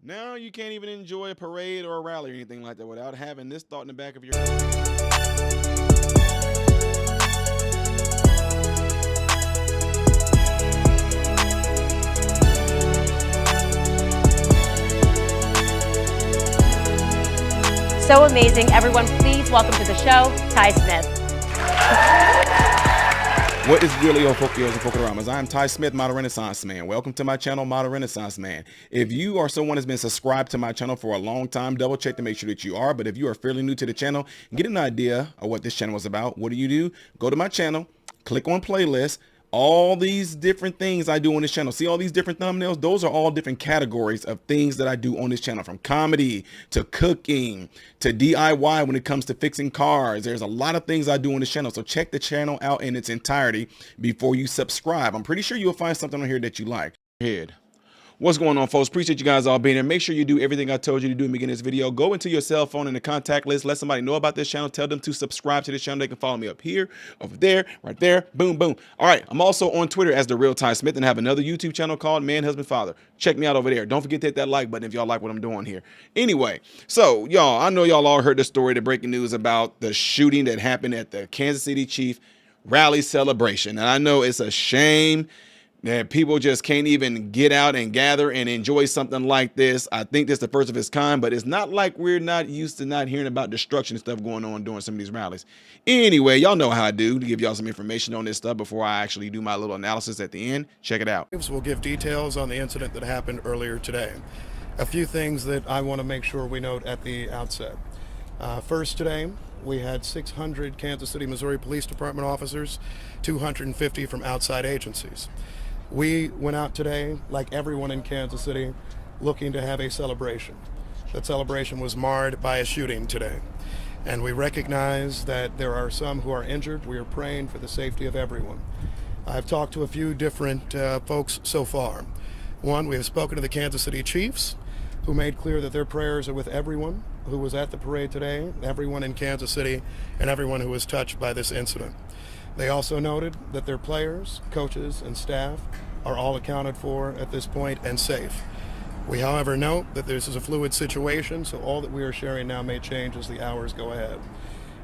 Now you can't even enjoy a parade or a rally or anything like that without having this thought in the back of your So amazing. Everyone, please welcome to the show, Ty Smith. What is really your Fokios and Fokaramas? I'm Ty Smith, Model Renaissance Man. Welcome to my channel, Model Renaissance Man. If you are someone that's been subscribed to my channel for a long time, double check to make sure that you are. But if you are fairly new to the channel, get an idea of what this channel is about. What do? Go to my channel, click on playlist. All these different things I do on this channel. See all these different thumbnails? Those are all different categories of things that I do on this channel, from comedy to cooking to DIY when it comes to fixing cars. There's a lot of things I do on this channel. So check the channel out in its entirety before you subscribe. I'm pretty sure you'll find something on here that you like. What's going on, folks? Appreciate you guys all being here. Make sure you do everything I told you to do in the beginning of this video. Go into your cell phone in the contact list. Let somebody know about this channel. Tell them to subscribe to this channel. They can follow me up here, over there, right there. Boom, boom. All right. I'm also on Twitter as The Real Ty Smith and have another YouTube channel called Man, Husband, Father. Check me out over there. Don't forget to hit that like button if y'all like what I'm doing here. Anyway, so y'all, I know y'all all heard the story, the breaking news about the shooting that happened at the Kansas City Chiefs rally celebration. And I know it's a shame that people just can't even get out and gather and enjoy something like this. I think this is the first of its kind, but it's not like we're not used to not hearing about destruction and stuff going on during some of these rallies. Anyway, y'all know how I do to give y'all some information on this stuff before I actually do my little analysis at the end. Check it out. We'll give details on the incident that happened earlier today. A few things that I want to make sure we note at the outset. First, today, we had 600 Kansas City, Missouri Police Department officers, 250 from outside agencies. We went out today, like everyone in Kansas City, looking to have a celebration. That celebration was marred by a shooting today. And we recognize that there are some who are injured. We are praying for the safety of everyone. I've talked to a few different folks so far. One, we have spoken to the Kansas City Chiefs, who made clear that their prayers are with everyone who was at the parade today, everyone in Kansas City, and everyone who was touched by this incident. They also noted that their players, coaches, and staff are all accounted for at this point and safe. We, however, note that this is a fluid situation, so all that we are sharing now may change as the hours go ahead.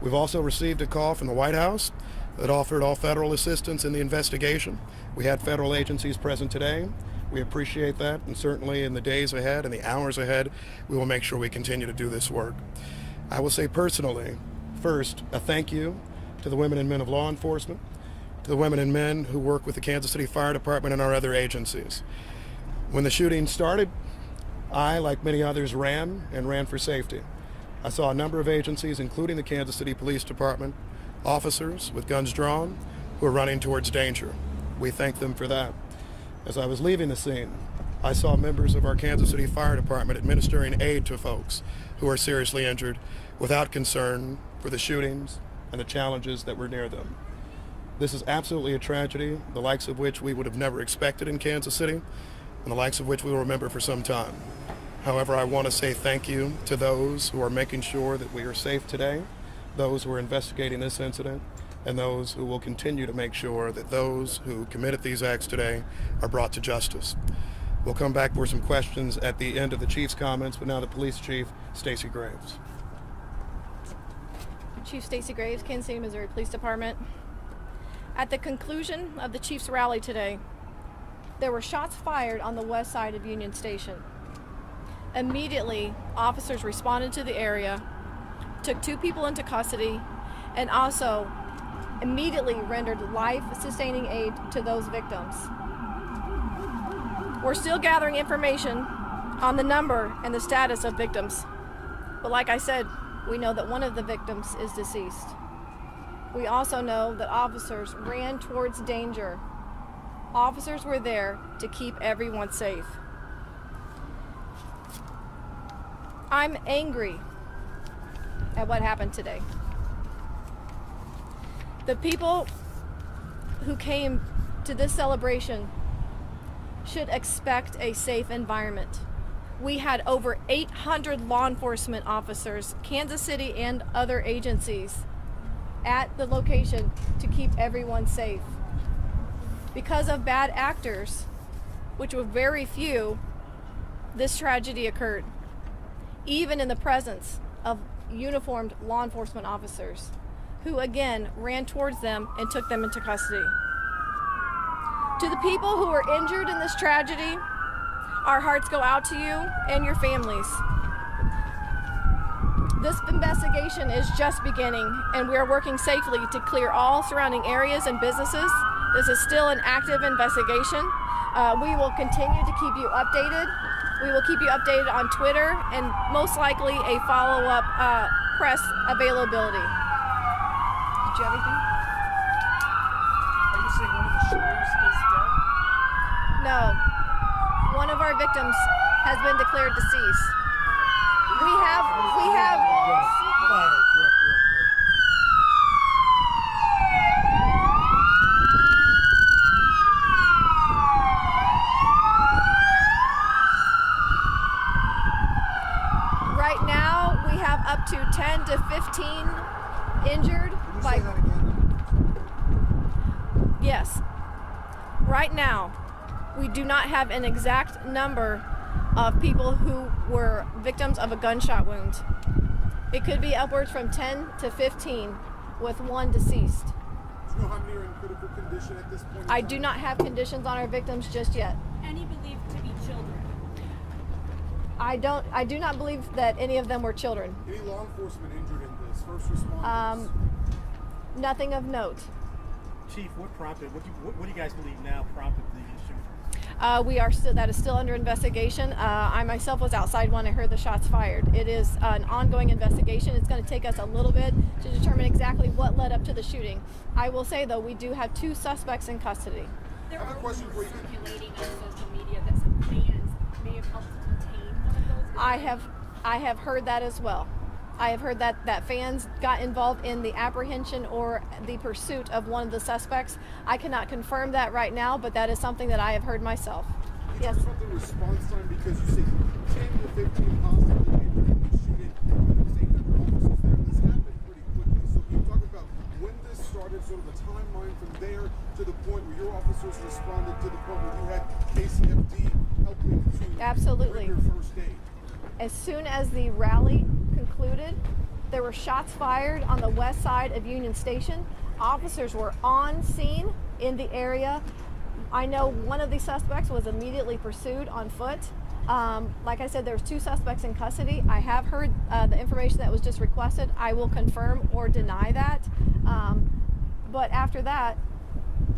We've also received a call from the White House that offered all federal assistance in the investigation. We had federal agencies present today. We appreciate that, and certainly in the days ahead and the hours ahead, we will make sure we continue to do this work. I will say personally, first, a thank you to the women and men of law enforcement, to the women and men who work with the Kansas City Fire Department and our other agencies. When the shooting started, I, like many others, ran for safety. I saw a number of agencies, including the Kansas City Police Department, officers with guns drawn who were running towards danger. We thank them for that. As I was leaving the scene, I saw members of our Kansas City Fire Department administering aid to folks who are seriously injured without concern for the shootings and the challenges that were near them. This is absolutely a tragedy, the likes of which we would have never expected in Kansas City, and the likes of which we will remember for some time. However, I want to say thank you to those who are making sure that we are safe today, those who are investigating this incident, and those who will continue to make sure that those who committed these acts today are brought to justice. We'll come back for some questions at the end of the Chief's comments, but now the Police Chief, Stacey Graves. Chief Stacey Graves, Kansas City, Missouri Police Department. At the conclusion of the Chiefs rally today, there were shots fired on the west side of Union Station. Immediately, officers responded to the area, took 2 people into custody, and also immediately rendered life-sustaining aid to those victims. We're still gathering information on the number and the status of victims, but like I said, we know that one of the victims is deceased. We also know that officers ran towards danger. Officers were there to keep everyone safe. I'm angry at what happened today. The people who came to this celebration should expect a safe environment. We had over 800 law enforcement officers, Kansas City and other agencies, at the location to keep everyone safe. Because of bad actors, which were very few, this tragedy occurred, even in the presence of uniformed law enforcement officers who again ran towards them and took them into custody. To the people who were injured in this tragedy, our hearts go out to you and your families. This investigation is just beginning, and we are working safely to clear all surrounding areas and businesses. This is still an active investigation. We will continue to keep you updated. We will keep you updated on Twitter and most likely a follow-up press availability. Did you have anything? Are you saying one of the shooters is dead? No. One of our victims has been declared deceased. We have right now we have up to 10 to 15 injured by Yes. Right now, we do not have an exact number of people who were victims of a gunshot wound. It could be upwards from 10 to 15 with one deceased. Do you know how many are in critical condition at this point? I do not have conditions on our victims just yet. Any believed to be children? I do not believe that any of them were children. Any law enforcement injured in this? First responders? Nothing of note. Chief, what do you guys believe now prompted the shooting? That is still under investigation. I myself was outside when I heard the shots fired. It is an ongoing investigation. It's going to take us a little bit to determine exactly what led up to the shooting. I will say, though, we do have 2 suspects in custody. There I have a question for you. circulating on social media that some fans may have helped detain one of those. I have heard that as well. I have heard that fans got involved in the apprehension or the pursuit of one of the suspects. I cannot confirm that right now, but that is something that I have heard myself. Can you Yes. talk about the response time? Because you say 10 to 15 possibly injured in the shooting, and there was 800 officers there, and this happened pretty quickly. So can you talk about when this started, sort of a timeline from there to the point where your officers responded to the point where you had KCFD helping to Absolutely. render first aid? As soon as the rally concluded, there were shots fired on the west side of Union Station. Officers were on scene in the area. I know one of the suspects was immediately pursued on foot. Like I said, there's 2 suspects in custody. I have heard the information that was just requested. I will confirm or deny that. But after that,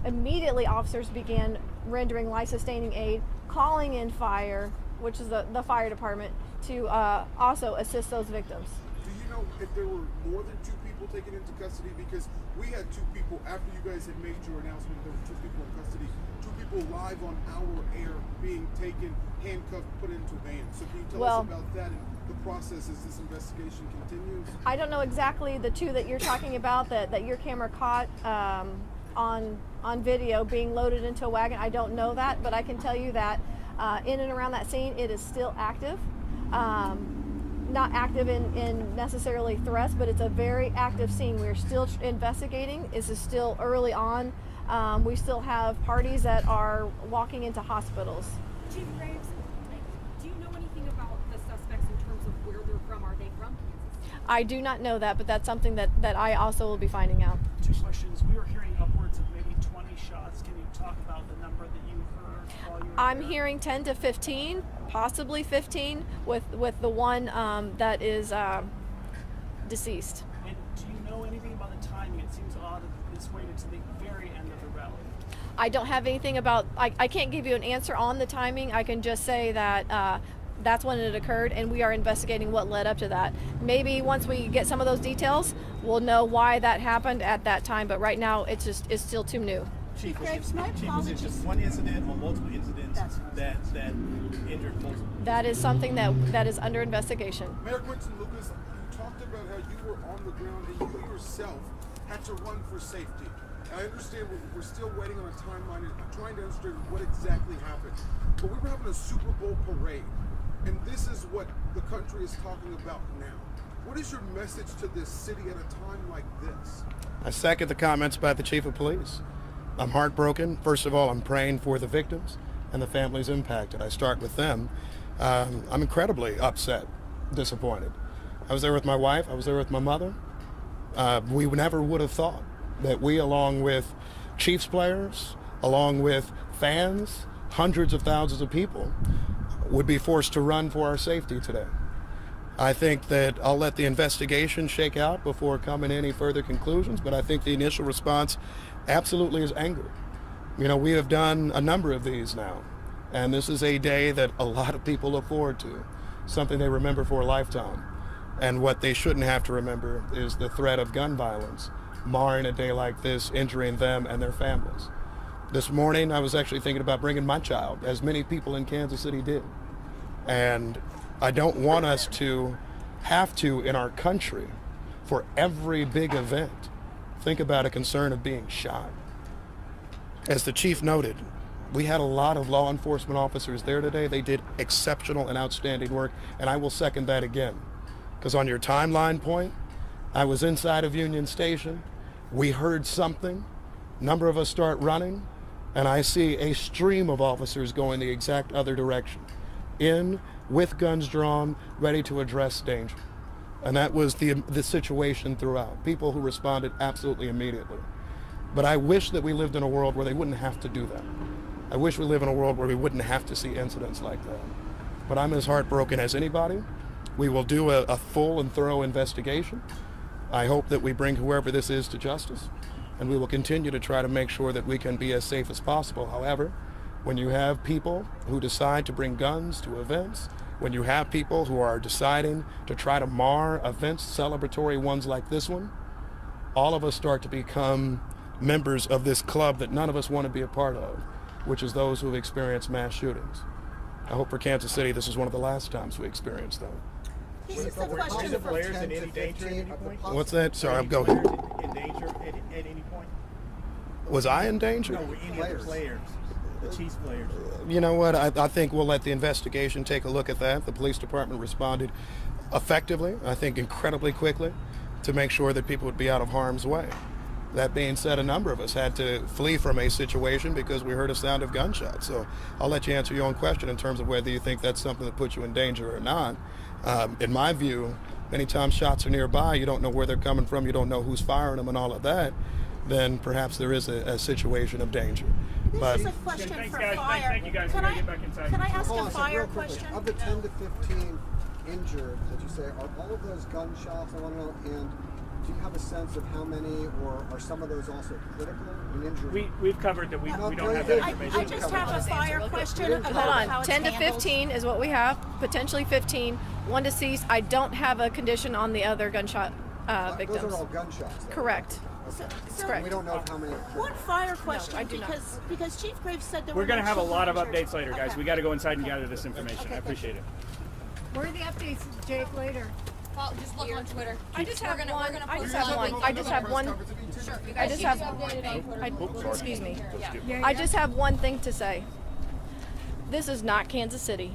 immediately officers began rendering life-sustaining aid, calling in fire, which is the fire department, to also assist those victims. Do you know if there were more than 2 people taken into custody? Because we had 2 people, after you guys had made your announcement, there were 2 people in custody, 2 people live on our air being taken, handcuffed, put into vans. So can you tell us about that and the process as this investigation continues? I don't know exactly the 2 that you're talking about that your camera caught on video being loaded into a wagon. I don't know that, but I can tell you that in and around that scene, it is still active. Not active in necessarily threats, but it's a very active scene. We're still investigating. This is still early on. We still have parties that are walking into hospitals. Chief Graves, do you know anything about the suspects in terms of where they're from? Are they from Kansas? I do not know that, but that's something that I also will be finding out. 2 questions. We were hearing upwards of maybe 20 shots. Can you talk about the number that you heard while you were I'm there? hearing 10 to 15, possibly 15, with the one that is deceased. And do you know anything about the timing? It seems odd that this waited to the very end of the rally. I don't have anything about, I can't give you an answer on the timing. I can just say that that's when it occurred, and we are investigating what led up to that. Maybe once we get some of those details, we'll know why that happened at that time, but right now it's still too new. Chief, Graves, my was it just one incident or multiple incidents that injured multiple? That is something that is under investigation. Mayor Quinton Lucas, you talked about how you were on the ground and you yourself had to run for safety. I understand we're still waiting on a timeline and trying to understand what exactly happened. But we were having a Super Bowl parade, and this is what the country is talking about now. What is your message to this city at a time like this? I second the comments by the Chief of Police. I'm heartbroken. First of all, I'm praying for the victims and the families impacted. I start with them. I'm incredibly upset, disappointed. I was there with my wife. I was there with my mother. We never would have thought that we, along with Chiefs players, along with fans, hundreds of thousands of people, would be forced to run for our safety today. I think that I'll let the investigation shake out before coming to any further conclusions, but I think the initial response absolutely is anger. You know, we have done a number of these now, and this is a day that a lot of people look forward to, something they remember for a lifetime. And what they shouldn't have to remember is the threat of gun violence, marring a day like this, injuring them and their families. This morning, I was actually thinking about bringing my child, as many people in Kansas City did. And I don't want us to have to, in our country, for every big event, think about a concern of being shot. As the chief noted, we had a lot of law enforcement officers there today. They did exceptional and outstanding work, and I will second that again. Because on your timeline point, I was inside of Union Station. We heard something. A number of us start running, and I see a stream of officers going the exact other direction, in with guns drawn, ready to address danger. And that was the situation throughout. People who responded absolutely immediately. But I wish that we lived in a world where they wouldn't have to do that. I wish we live in a world where we wouldn't have to see incidents like that. But I'm as heartbroken as anybody. We will do a full and thorough investigation. I hope that we bring whoever this is to justice, and we will continue to try to make sure that we can be as safe as possible. However, when you have people who decide to bring guns to events, when you have people who are deciding to try to mar events, celebratory ones like this one, all of us start to become members of this club that none of us want to be a part of, which is those who have experienced mass shootings. I hope for Kansas City this is one of the last times we experience them. This is a question the players in any danger at any point? What's that? Sorry, I'm Players going. in danger at any point? Was I in danger? No, any of the players, the Chiefs players. You know what? I think we'll let the investigation take a look at that. The police department responded effectively, I think incredibly quickly, to make sure that people would be out of harm's way. That being said, a number of us had to flee from a situation because we heard a sound of gunshots. So I'll let you answer your own question in terms of whether you think that's something that puts you in danger or not. In my view, many times shots are nearby, you don't know where they're coming from, you don't know who's firing them and all of that, then perhaps there is a situation of danger. This is a question Thanks, for guys. fire. Thank you, guys. Can We're I, gonna get back inside. can I ask Hold a on fire real quickly. question? Of the 10 to 15 injured that you say, are all of those gunshots? I want to know, and do you have a sense of how many, or are some of those also critical in injury? We've covered that. We don't have that information. I just have a fire question about Hold how on, it's 10 to handled. 15 is what we have, potentially 15, one deceased. I don't have a condition on the other gunshot victims. Those are all gunshots, though. Correct. So, Correct. We don't know how many are critical. one fire question, I do not. because Chief Graves said there We're were going to no have a children lot of injured. updates later, guys. Okay. We got to go inside and gather this information. I Okay, appreciate it. Where are the updates, Jake, later? Well, just look on Twitter. I just have We're one. gonna I post just have something. one. I just have one. Sure, you I guys just keep have. us updated on Twitter. Excuse me. Yeah, I just have one thing to say. This is not Kansas City.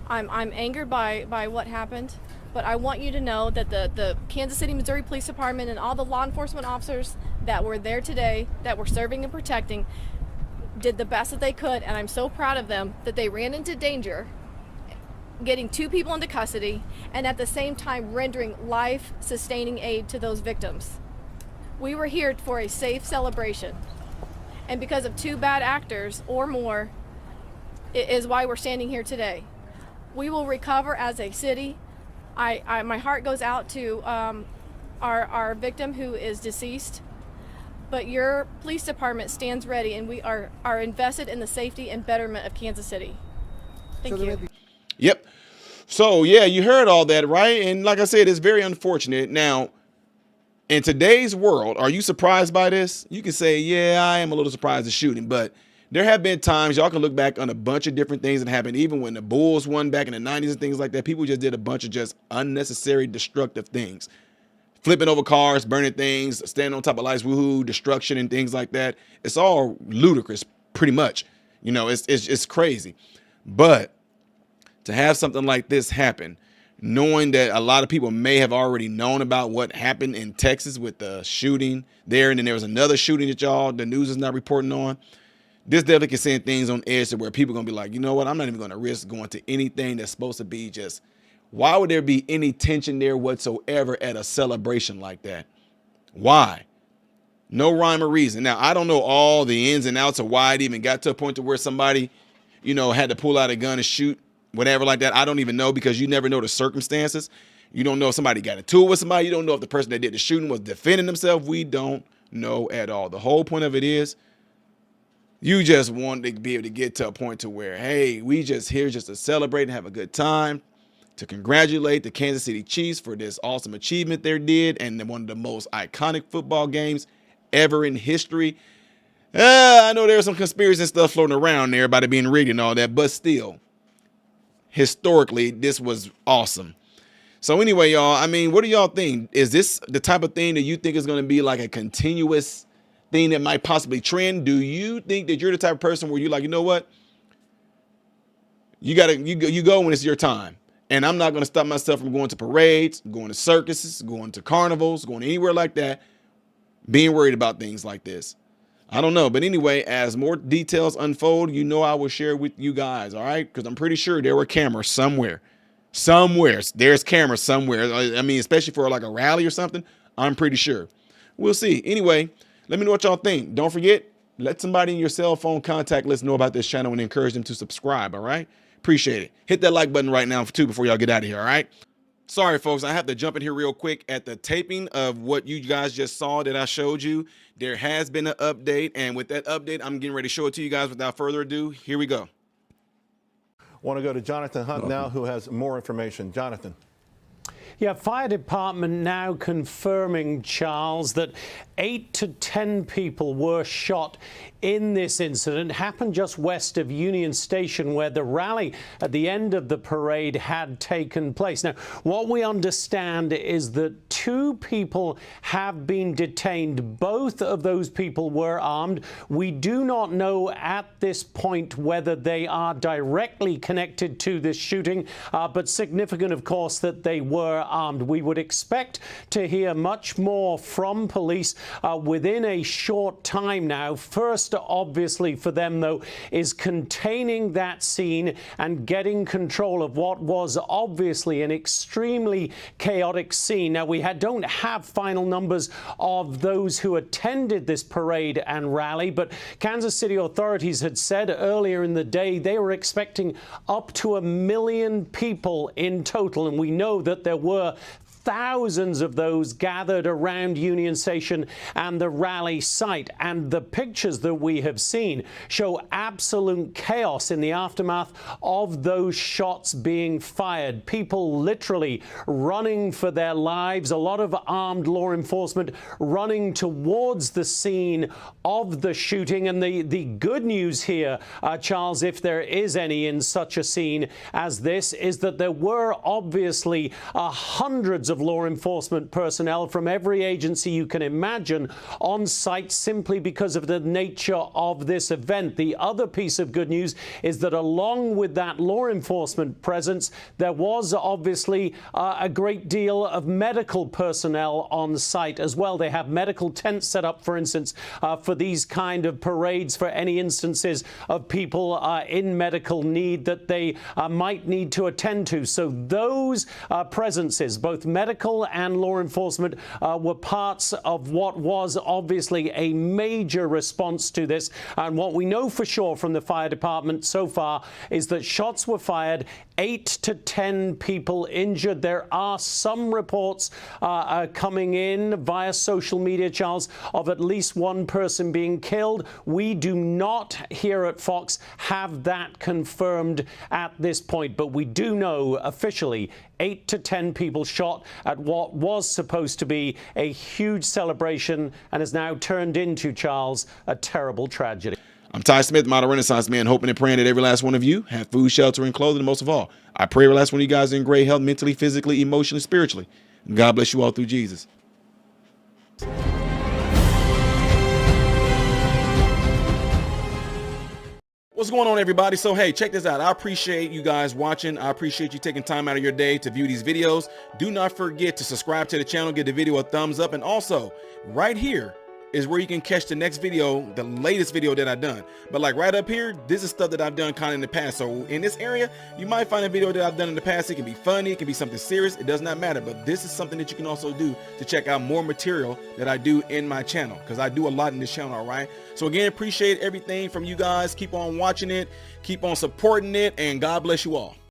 I'm angered by what happened, but I want you to know that the Kansas City, Missouri Police Department and all the law enforcement officers that were there today, that were serving and protecting, did the best that they could, and I'm so proud of them that they ran into danger, getting 2 people into custody, and at the same time rendering life-sustaining aid to those victims. We were here for a safe celebration, and because of 2 bad actors or more, it is why we're standing here today. We will recover as a city. My heart goes out to our victim who is deceased, but your police department stands ready, and we are invested in the safety and betterment of Kansas City. Thank you. Yep. So, yeah, you heard all that, right? And like I said, it's very unfortunate. Now, in today's world, are you surprised by this? You can say, yeah, I am a little surprised at shooting, but there have been times, y'all can look back on a bunch of different things that happened, even when the Bulls won back in the 90s and things like that. People just did a bunch of just unnecessary, destructive things. Flipping over cars, burning things, standing on top of lights, woohoo, destruction and things like that. It's all ludicrous, pretty much. You know, it's crazy. But to have something like this happen, knowing that a lot of people may have already known about what happened in Texas with the shooting there, and then there was another shooting that the news is not reporting on. this definitely can send things on edge to where people are going to be like, you know what? I'm not even going to risk going to anything that's supposed to be just, why would there be any tension there whatsoever at a celebration like that? Why? No rhyme or reason. Now, I don't know all the ins and outs of why it even got to a point to where somebody, you know, had to pull out a gun and shoot, whatever like that. I don't even know, because you never know the circumstances. You don't know if somebody got into it with somebody. You don't know if the person that did the shooting was defending themselves. We don't know at all. The whole point of it is you just want to be able to get to a point to where, hey, we just here just to celebrate and have a good time, to congratulate the Kansas City Chiefs for this awesome achievement they did, and one of the most iconic football games ever in history. I know there's some conspiracy and stuff floating around there about it being rigged and all that, but still, historically, this was awesome. So anyway, y'all, I mean, what do y'all think? Is this the type of thing that you think is going to be like a continuous thing that might possibly trend? Do you think that you're the type of person where you're like, you know what? You go when it's your time. And I'm not going to stop myself from going to parades, going to circuses, going to carnivals, going anywhere like that, being worried about things like this. I don't know. But anyway, as more details unfold, you know I will share with you guys, all right? Because I'm pretty sure there were cameras somewhere. There's cameras somewhere. I mean, especially for like a rally or something, I'm pretty sure. We'll see. Anyway, let me know what y'all think. Don't forget, let somebody in your cell phone contact list know about this channel and encourage them to subscribe, all right? Appreciate it. Hit that like button right now too before y'all get out of here, all right? Sorry, folks, I have to jump in here real quick. At the taping of what you guys just saw that I showed you, there has been an update, and with that update, I'm getting ready to show it to you guys. Without further ado, here we go. Want to go to Jonathan Hunt now, who has more information. Jonathan. Yeah, fire department now confirming, Charles, that 8 to 10 people were shot in this incident. Happened just west of Union Station, where the rally at the end of the parade had taken place. Now, what we understand is that 2 people have been detained. Both of those people were armed. We do not know at this point whether they are directly connected to this shooting, but significant, of course, that they were armed. We would expect to hear much more from police within a short time now. First, obviously, for them, though, is containing that scene and getting control of what was obviously an extremely chaotic scene. Now, we don't have final numbers of those who attended this parade and rally, but Kansas City authorities had said earlier in the day they were expecting up to 1 million people in total, and we know that there were thousands of those gathered around Union Station and the rally site. And the pictures that we have seen show absolute chaos in the aftermath of those shots being fired. People literally running for their lives, a lot of armed law enforcement running towards the scene of the shooting. And the good news here, Charles, if there is any in such a scene as this, is that there were obviously hundreds of law enforcement personnel from every agency you can imagine on site, simply because of the nature of this event. The other piece of good news is that along with that law enforcement presence, there was obviously a great deal of medical personnel on site as well. They have medical tents set up, for instance, for these kind of parades, for any instances of people in medical need that they might need to attend to. So those presences, both medical and law enforcement, were parts of what was obviously a major response to this. And what we know for sure from the fire department so far is that shots were fired, 8 to 10 people injured. There are some reports coming in via social media, Charles, of at least 1 person being killed. We do not here at Fox have that confirmed at this point, but we do know officially 8 to 10 people shot at what was supposed to be a huge celebration and has now turned into, Charles, a terrible tragedy. I'm Ty Smith, model Renaissance man, hoping and praying that every last one of you have food, shelter, and clothing, and most of all, I pray every last one of you guys are in great health, mentally, physically, emotionally, spiritually. And God bless you all through Jesus. What's going on, everybody? So, hey, check this out. I appreciate you guys watching. I appreciate you taking time out of your day to view these videos. Do not forget to subscribe to the channel, give the video a thumbs up, and also right here is where you can catch the next video, the latest video that I've done. But like right up here, this is stuff that I've done kind of in the past. So in this area, you might find a video that I've done in the past. It can be funny, it can be something serious, it does not matter. But this is something that you can also do to check out more material that I do in my channel, because I do a lot in this channel, all right? So again, appreciate everything from you guys. Keep on watching it, keep on supporting it, and God bless you all.